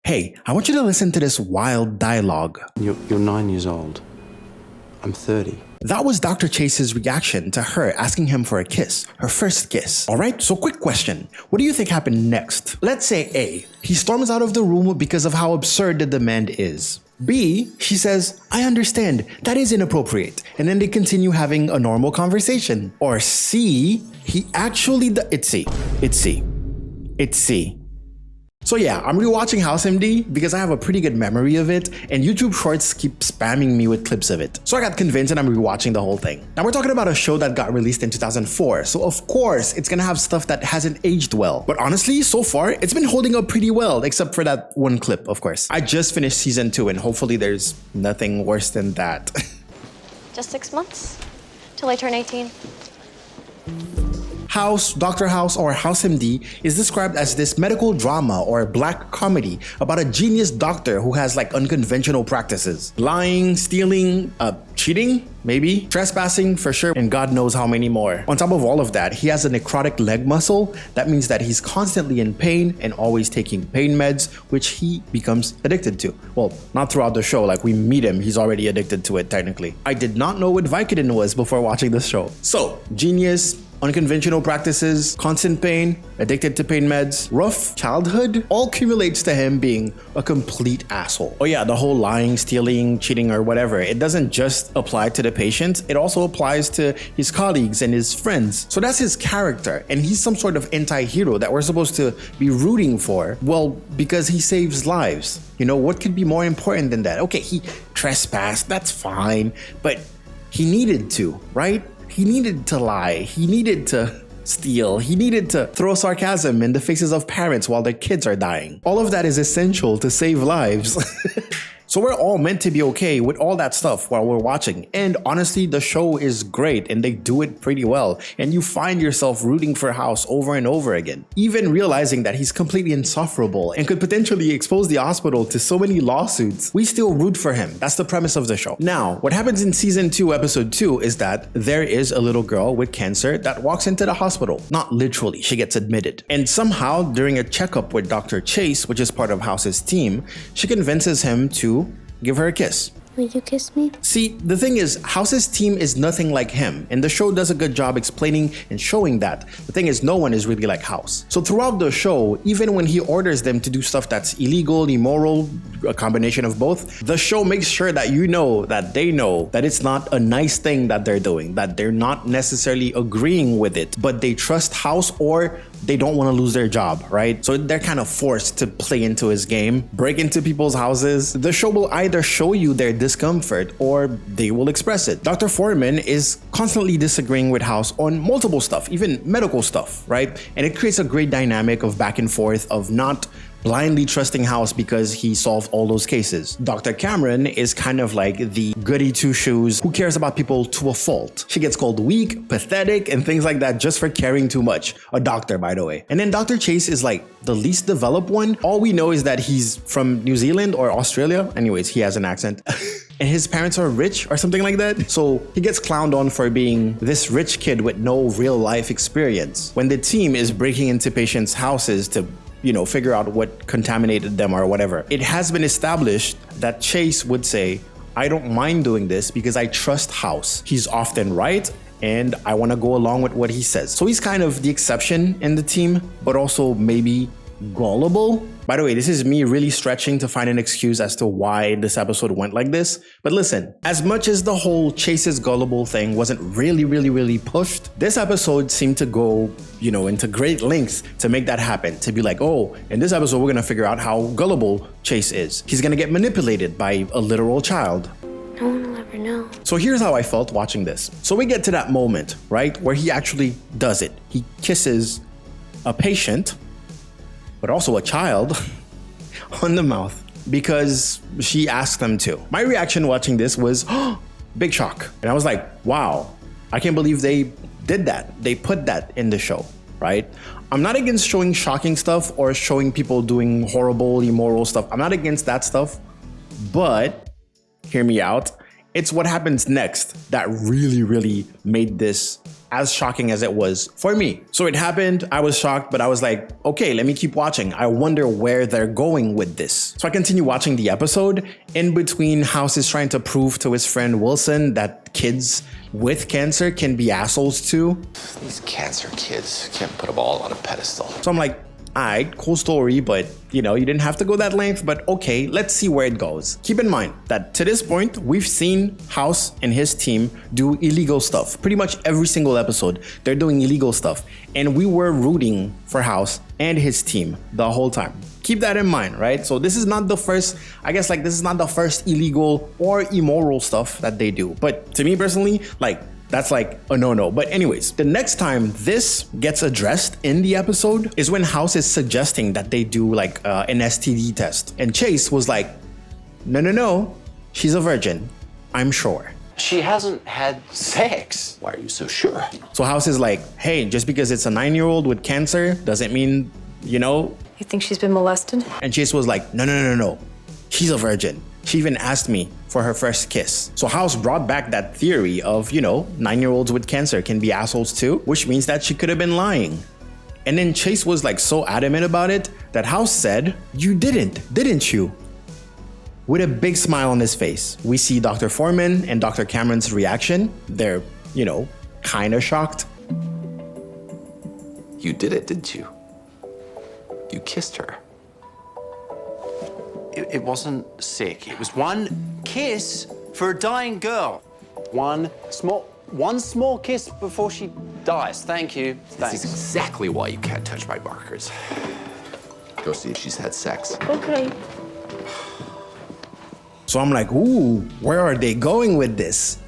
Hey, I want you to listen to this wild dialogue. You're 9 years old. I'm 30. That was Dr. Chase's reaction to her asking him for a kiss, her first kiss. Alright, so quick question. What do you think happened next? Let's say A, he storms out of the room because of how absurd the demand is. B, she says, I understand, that is inappropriate. And then they continue having a normal conversation. Or C, he actually, it's C. It's C. So yeah, I'm rewatching House MD because I have a pretty good memory of it, and YouTube Shorts keep spamming me with clips of it. So I got convinced and I'm rewatching the whole thing. Now we're talking about a show that got released in 2004, so of course it's gonna have stuff that hasn't aged well. But honestly, so far, it's been holding up pretty well, except for that one clip, of course. I just finished season 2 and hopefully there's nothing worse than that. Just 6 months till I turn 18. House, Dr. House, or House MD is described as this medical drama or black comedy about a genius doctor who has like unconventional practices. Lying, stealing, cheating, maybe, trespassing for sure, and God knows how many more. On top of all of that, he has a necrotic leg muscle. That means that he's constantly in pain and always taking pain meds, which he becomes addicted to. Well, not throughout the show, like we meet him, he's already addicted to it technically. I did not know what Vicodin was before watching this show. So, genius, unconventional practices, constant pain, addicted to pain meds, rough childhood, all accumulates to him being a complete asshole. Oh yeah, the whole lying, stealing, cheating, or whatever, it doesn't just apply to the patient, it also applies to his colleagues and his friends. So that's his character, and he's some sort of anti-hero that we're supposed to be rooting for. Well, because he saves lives. You know, what could be more important than that? Okay, he trespassed, that's fine, but he needed to, right? He needed to lie, he needed to steal, he needed to throw sarcasm in the faces of parents while their kids are dying. All of that is essential to save lives. So we're all meant to be okay with all that stuff while we're watching. And honestly, the show is great and they do it pretty well. And you find yourself rooting for House over and over again. Even realizing that he's completely insufferable and could potentially expose the hospital to so many lawsuits, we still root for him. That's the premise of the show. Now, what happens in season 2, episode 2 is that there is a little girl with cancer that walks into the hospital. Not literally, she gets admitted. And somehow, during a checkup with Dr. Chase, which is part of House's team, she convinces him to give her a kiss. Will you kiss me? See, the thing is, House's team is nothing like him, and the show does a good job explaining and showing that. The thing is, no one is really like House. So throughout the show, even when he orders them to do stuff that's illegal, immoral, a combination of both, the show makes sure that you know that they know that it's not a nice thing that they're doing, that they're not necessarily agreeing with it, but they trust House or they don't want to lose their job, right? So they're kind of forced to play into his game, break into people's houses. The show will either show you their discomfort or they will express it. Dr. Foreman is constantly disagreeing with House on multiple stuff, even medical stuff, right? And it creates a great dynamic of back and forth of not blindly trusting House because he solved all those cases. Dr. Cameron is kind of like the goody two-shoes who cares about people to a fault. She gets called weak, pathetic, and things like that just for caring too much. A doctor, by the way. And then Dr. Chase is like the least developed one. All we know is that he's from New Zealand or Australia. Anyways, he has an accent. And his parents are rich or something like that. So he gets clowned on for being this rich kid with no real life experience when the team is breaking into patients' houses to figure out what contaminated them or whatever. It has been established that Chase would say, I don't mind doing this because I trust House. He's often right and I want to go along with what he says. So he's kind of the exception in the team, but also maybe gullible. By the way, this is me really stretching to find an excuse as to why this episode went like this. But listen, as much as the whole Chase's gullible thing wasn't really pushed, this episode seemed to go, into great lengths to make that happen. To be like, oh, in this episode, we're gonna figure out how gullible Chase is. He's gonna get manipulated by a literal child. No one will ever know. So here's how I felt watching this. So we get to that moment, right, where he actually does it. He kisses a patient, but also a child, on the mouth because she asked them to. My reaction watching this was, big shock. And I was like, wow, I can't believe they did that. They put that in the show, right? I'm not against showing shocking stuff or showing people doing horrible, immoral stuff. I'm not against that stuff, but hear me out. It's what happens next that really made this as shocking as it was for me. So it happened, I was shocked, but I was like, okay, let me keep watching. I wonder where they're going with this. So I continue watching the episode. In between, House is trying to prove to his friend Wilson that kids with cancer can be assholes too. These cancer kids, can't put them all on a pedestal. So I'm like, alright, cool story, but you didn't have to go that length, but okay, let's see where it goes. Keep in mind that to this point, we've seen House and his team do illegal stuff. Pretty much every single episode, they're doing illegal stuff. And we were rooting for House and his team the whole time. Keep that in mind, right? So this is not the first, this is not the first illegal or immoral stuff that they do. But to me personally, that's like a no-no. But anyways, the next time this gets addressed in the episode is when House is suggesting that they do like an STD test. And Chase was like, no, she's a virgin, I'm sure. She hasn't had sex. Why are you so sure? So House is like, hey, just because it's a 9-year-old with cancer doesn't mean, You think she's been molested? And Chase was like, no, she's a virgin. She even asked me for her first kiss. So House brought back that theory of, 9-year-olds with cancer can be assholes too, which means that she could have been lying. And then Chase was like so adamant about it that House said, you didn't you? With a big smile on his face, we see Dr. Foreman and Dr. Cameron's reaction. They're, kind of shocked. You did it, didn't you? You kissed her. It wasn't sick. It was one kiss for a dying girl. One small kiss before she dies. Thank you. This Thanks. is exactly why you can't touch my markers. Go see if she's had sex. Okay. So I'm like, ooh, where are they going with this?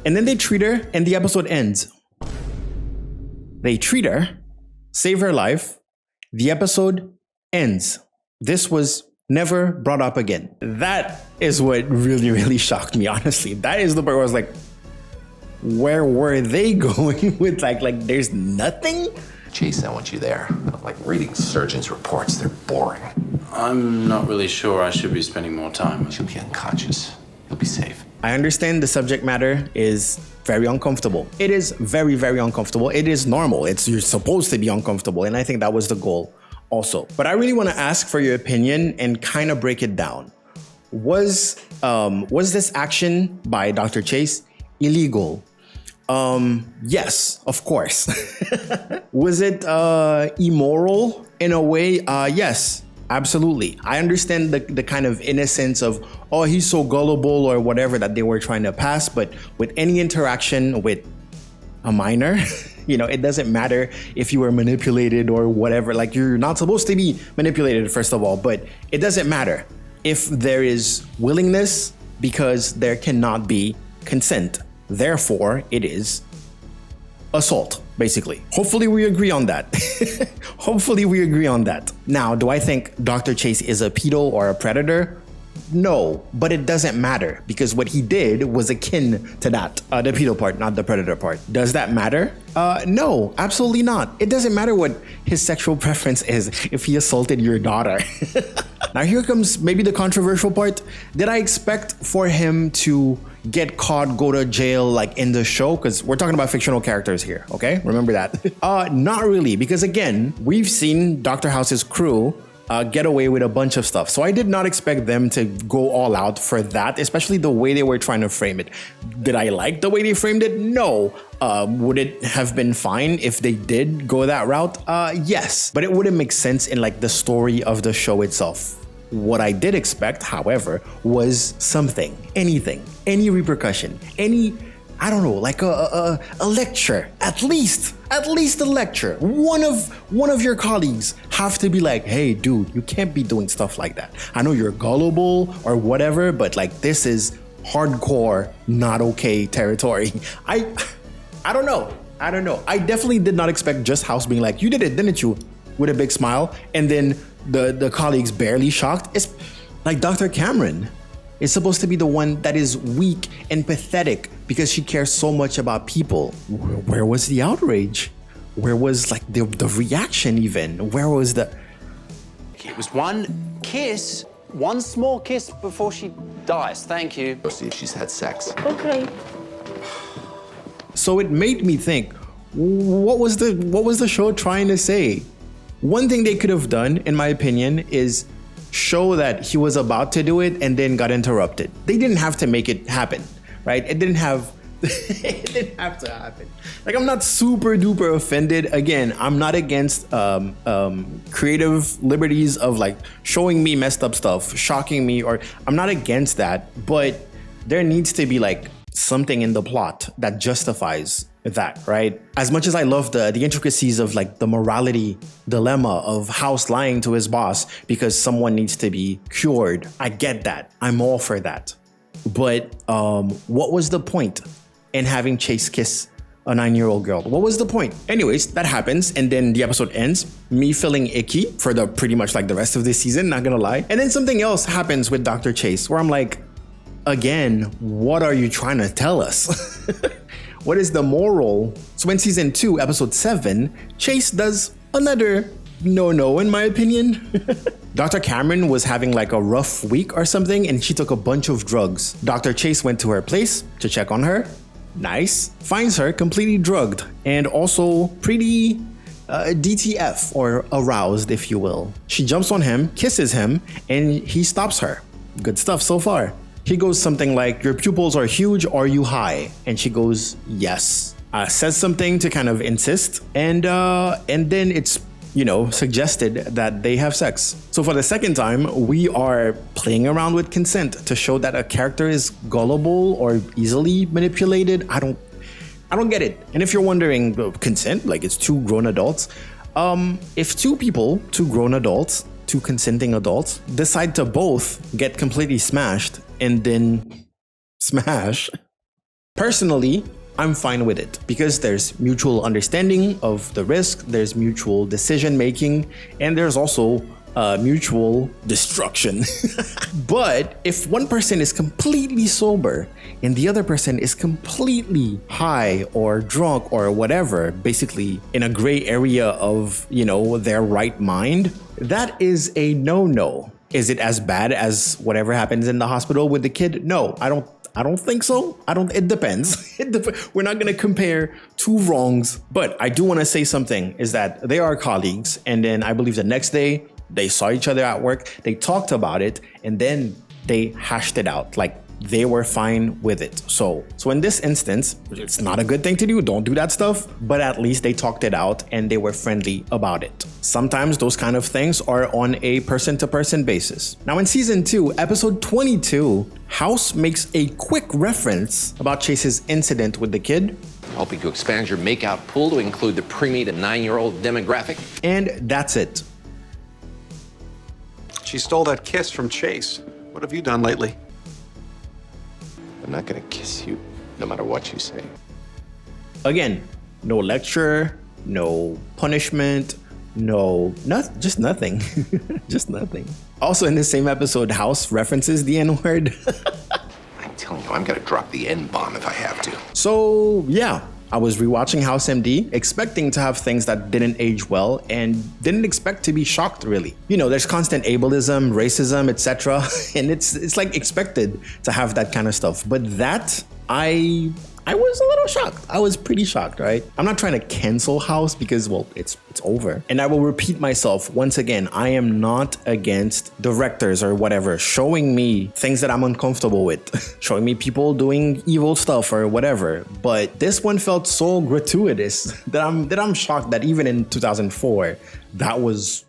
And then they treat her and the episode ends. They treat her, save her life. The episode ends. This was never brought up again. That is what really, really shocked me, honestly. That is the part where I was like, where were they going with like there's nothing? Chase, I want you there. I don't like reading surgeons' reports. They're boring. I'm not really sure I should be spending more time. She'll be unconscious. You'll be safe. I understand the subject matter is very uncomfortable. It is very, very uncomfortable. It is normal. You're supposed to be uncomfortable. And I think that was the goal also. But I really want to ask for your opinion and kind of break it down. Was this action by Dr. Chase illegal? Yes, of course. Was it immoral in a way? Yes, absolutely. I understand the kind of innocence of, oh, he's so gullible or whatever that they were trying to pass. But with any interaction with a minor, it doesn't matter if you were manipulated or whatever. Like, you're not supposed to be manipulated, first of all, but it doesn't matter if there is willingness, because there cannot be consent. Therefore, it is assault, basically. Hopefully we agree on that. Hopefully we agree on that. Now, do I think Dr. Chase is a pedo or a predator? No, but it doesn't matter because what he did was akin to that. The pedo part, not the predator part. Does that matter? No, absolutely not. It doesn't matter what his sexual preference is if he assaulted your daughter. Now here comes maybe the controversial part. Did I expect for him to get caught, go to jail like in the show? Because we're talking about fictional characters here, okay? Remember that. Not really, because again, we've seen Dr. House's crew get away with a bunch of stuff. So I did not expect them to go all out for that, especially the way they were trying to frame it. Did I like the way they framed it? No. Would it have been fine if they did go that route? Yes, but it wouldn't make sense in like the story of the show itself. What I did expect, however, was something, anything, any repercussion, I don't know, like a lecture, at least a lecture. One of your colleagues have to be like, hey, dude, you can't be doing stuff like that. I know you're gullible or whatever, but like this is hardcore, not okay territory. I don't know. I definitely did not expect just House being like, you did it, didn't you? With a big smile, and then the colleagues barely shocked. It's like Dr. Cameron is supposed to be the one that is weak and pathetic because she cares so much about people. Where was the outrage? Where was like the reaction even? Where was the... It was one kiss, one small kiss before she dies. Thank you. Go see if she's had sex. Okay. So it made me think, what was the show trying to say? One thing they could have done, in my opinion, is show that he was about to do it and then got interrupted. They didn't have to make it happen, right? It didn't have to happen. Like, I'm not super duper offended. Again, I'm not against creative liberties of like showing me messed up stuff, shocking me, or I'm not against that, but there needs to be like something in the plot that justifies that, right? As much as I love the intricacies of like the morality dilemma of House lying to his boss because someone needs to be cured, I get that. I'm all for that. But what was the point in having Chase kiss a 9-year-old girl? What was the point? Anyways, that happens, and then the episode ends, me feeling icky for the pretty much like the rest of this season, not gonna lie. And then something else happens with Dr. Chase where I'm like, again, what are you trying to tell us? What is the moral? So in season 2, episode 7, Chase does another no, in my opinion. Dr. Cameron was having like a rough week or something, and she took a bunch of drugs. Dr. Chase went to her place to check on her. Nice. Finds her completely drugged and also pretty DTF, or aroused, if you will. She jumps on him, kisses him, and he stops her. Good stuff so far. He goes something like, "Your pupils are huge, are you high?" And she goes, "Yes." Says something to kind of insist, and then it's, you know, suggested that they have sex. So for the second time, we are playing around with consent to show that a character is gullible or easily manipulated. I don't get it. And if you're wondering, consent, like it's two grown adults. If two grown adults, two consenting adults, decide to both get completely smashed and then smash, personally, I'm fine with it because there's mutual understanding of the risk, there's mutual decision making, and there's also mutual destruction. But if one person is completely sober and the other person is completely high or drunk or whatever, basically in a gray area of, you know, their right mind, that is a no-no. Is it as bad as whatever happens in the hospital with the kid? No, I don't think so. It depends. We're not going to compare two wrongs, but I do want to say something is that they are colleagues. And then I believe the next day they saw each other at work, they talked about it, and then they hashed it out. Like they were fine with it. So in this instance, it's not a good thing to do. Don't do that stuff, but at least they talked it out and they were friendly about it. Sometimes those kind of things are on a person-to-person basis. Now in season 2, episode 22, House makes a quick reference about Chase's incident with the kid. Helping to expand your makeout pool to include the preemie to 9-year-old demographic. And that's it. She stole that kiss from Chase. What have you done lately? I'm not gonna kiss you, no matter what you say. Again, no lecture, no punishment, just nothing. Just nothing. Also in the same episode, House references the N-word. I'm telling you, I'm gonna drop the N-bomb if I have to. So yeah, I was rewatching House MD, expecting to have things that didn't age well and didn't expect to be shocked really. You know, there's constant ableism, racism, etc. And it's like expected to have that kind of stuff. But that, I was a little shocked. I was pretty shocked, right? I'm not trying to cancel House because, well, it's over. And I will repeat myself once again, I am not against directors or whatever showing me things that I'm uncomfortable with, showing me people doing evil stuff or whatever. But this one felt so gratuitous that I'm shocked that even in 2004, that was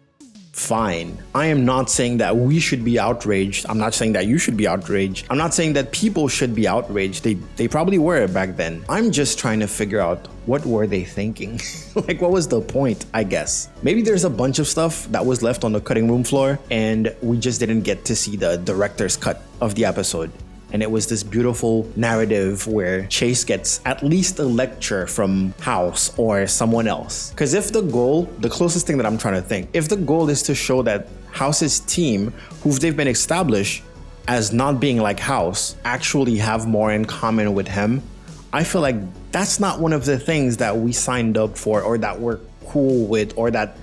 fine. I am not saying that we should be outraged. I'm not saying that you should be outraged. I'm not saying that people should be outraged. They probably were back then. I'm just trying to figure out what were they thinking? Like, what was the point, I guess? Maybe there's a bunch of stuff that was left on the cutting room floor and we just didn't get to see the director's cut of the episode. And it was this beautiful narrative where Chase gets at least a lecture from House or someone else. Because if the goal, the closest thing that I'm trying to think, if the goal is to show that House's team, who they've been established as not being like House, actually have more in common with him, I feel like that's not one of the things that we signed up for or that we're cool with or that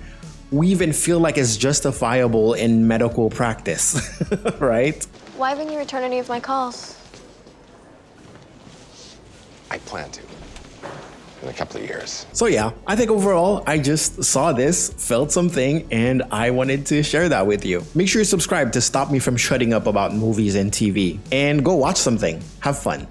we even feel like is justifiable in medical practice, right? Why haven't you returned any of my calls? I plan to. in a couple of years. So yeah, I think overall, I just saw this, felt something, and I wanted to share that with you. Make sure you subscribe to stop me from shutting up about movies and TV. And go watch something. Have fun.